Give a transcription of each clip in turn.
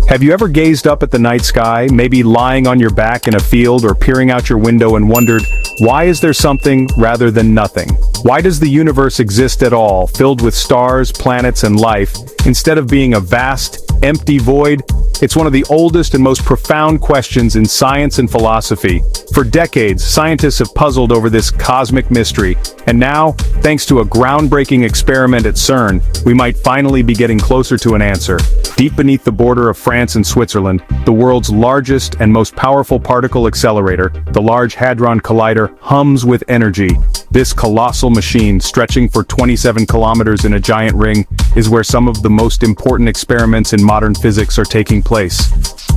Have you ever gazed up at the night sky, maybe lying on your back in a field or peering out your window and wondered, why is there something rather than nothing? Why does the universe exist at all, filled with stars, planets, and life, instead of being a vast, empty void? It's one of the oldest and most profound questions in science and philosophy. For decades, scientists have puzzled over this cosmic mystery, and now, thanks to a groundbreaking experiment at CERN, we might finally be getting closer to an answer. Deep beneath the border of France and Switzerland, the world's largest and most powerful particle accelerator, the Large Hadron Collider, hums with energy. This colossal machine, stretching for 27 kilometers in a giant ring, is where some of the most important experiments in modern physics are taking place.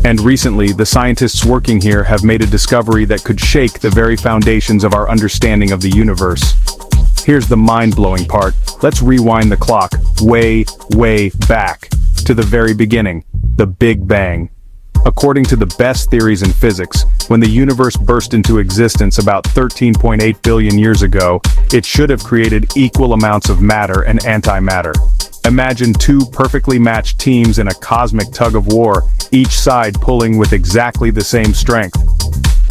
And recently, the scientists working here have made a discovery that could shake the very foundations of our understanding of the universe. Here's the mind-blowing part. Let's rewind the clock way, way back to the very beginning, the Big Bang. According to the best theories in physics, when the universe burst into existence about 13.8 billion years ago, it should have created equal amounts of matter and antimatter. Imagine two perfectly matched teams in a cosmic tug-of-war, each side pulling with exactly the same strength.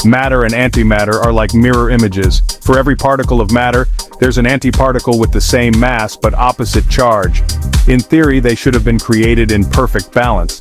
Matter and antimatter are like mirror images. For every particle of matter, there's an antiparticle with the same mass but opposite charge. In theory, they should have been created in perfect balance.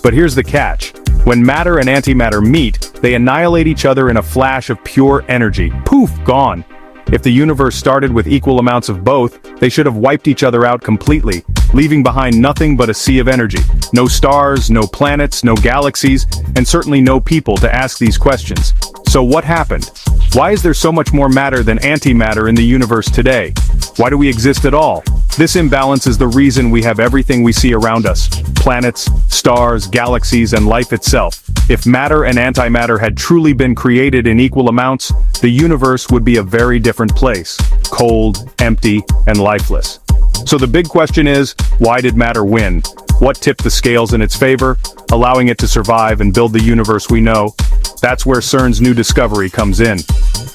But here's the catch. When matter and antimatter meet, they annihilate each other in a flash of pure energy. Poof, gone. If the universe started with equal amounts of both, they should have wiped each other out completely, leaving behind nothing but a sea of energy. No stars, no planets, no galaxies, and certainly no people to ask these questions. So what happened? Why is there so much more matter than antimatter in the universe today? Why do we exist at all? This imbalance is the reason we have everything we see around us: planets, stars, galaxies, and life itself. If matter and antimatter had truly been created in equal amounts, the universe would be a very different place: cold, empty, and lifeless. So the big question is, why did matter win? What tipped the scales in its favor, allowing it to survive and build the universe we know? That's where CERN's new discovery comes in.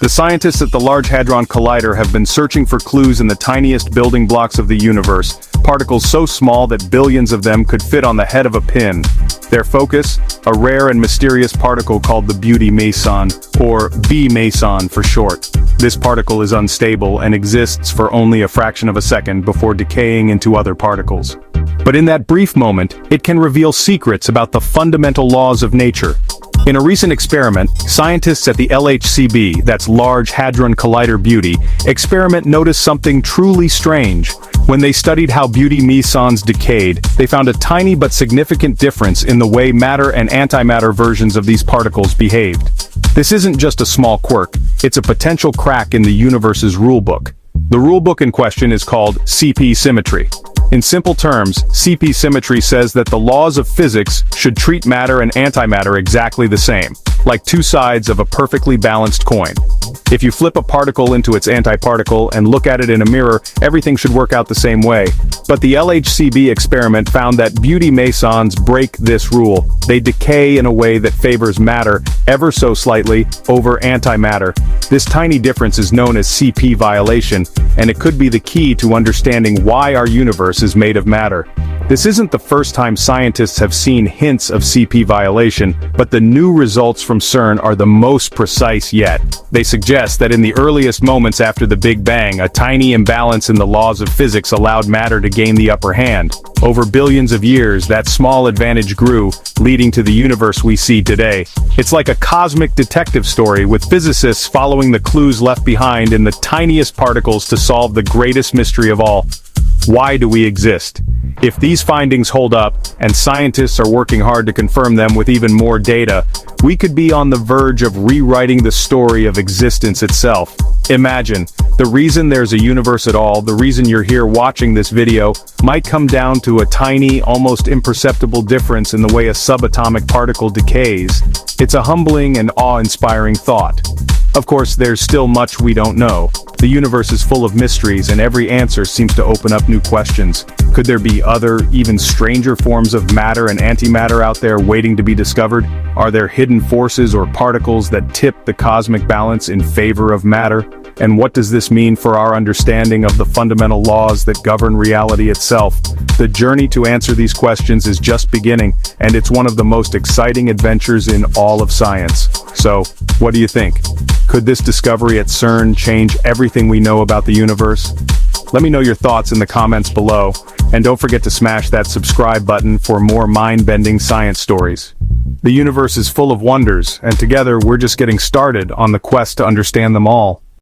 The scientists at the Large Hadron Collider have been searching for clues in the tiniest building blocks of the universe, particles so small that billions of them could fit on the head of a pin. Their focus? A rare and mysterious particle called the Beauty Meson, or B meson for short. This particle is unstable and exists for only a fraction of a second before decaying into other particles. But in that brief moment, it can reveal secrets about the fundamental laws of nature. In a recent experiment, scientists at the LHCb, that's Large Hadron Collider Beauty, experiment noticed something truly strange. When they studied how Beauty mesons decayed, they found a tiny but significant difference in the way matter and antimatter versions of these particles behaved. This isn't just a small quirk, it's a potential crack in the universe's rulebook. The rulebook in question is called CP symmetry. In simple terms, CP symmetry says that the laws of physics should treat matter and antimatter exactly the same, like two sides of a perfectly balanced coin. If you flip a particle into its antiparticle and look at it in a mirror, everything should work out the same way. But the LHCb experiment found that Beauty mesons break this rule. They decay in a way that favors matter, ever so slightly, over antimatter. This tiny difference is known as CP violation, and it could be the key to understanding why our universe is made of matter. This isn't the first time scientists have seen hints of CP violation, but the new results from CERN are the most precise yet. They suggest that in the earliest moments after the Big Bang, a tiny imbalance in the laws of physics allowed matter to gain the upper hand. Over billions of years, that small advantage grew, leading to the universe we see today. It's like a cosmic detective story, with physicists following the clues left behind in the tiniest particles to solve the greatest mystery of all. Why do we exist? If these findings hold up, and scientists are working hard to confirm them with even more data, we could be on the verge of rewriting the story of existence itself. Imagine, the reason there's a universe at all, the reason you're here watching this video, might come down to a tiny, almost imperceptible difference in the way a subatomic particle decays. It's a humbling and awe-inspiring thought. Of course, there's still much we don't know. The universe is full of mysteries, and every answer seems to open up new questions. Could there be other, even stranger forms of matter and antimatter out there waiting to be discovered? Are there hidden forces or particles that tip the cosmic balance in favor of matter? And what does this mean for our understanding of the fundamental laws that govern reality itself? The journey to answer these questions is just beginning, and it's one of the most exciting adventures in all of science. So, what do you think? Could this discovery at CERN change everything we know about the universe? Let me know your thoughts in the comments below, and don't forget to smash that subscribe button for more mind-bending science stories. The universe is full of wonders, and together we're just getting started on the quest to understand them all.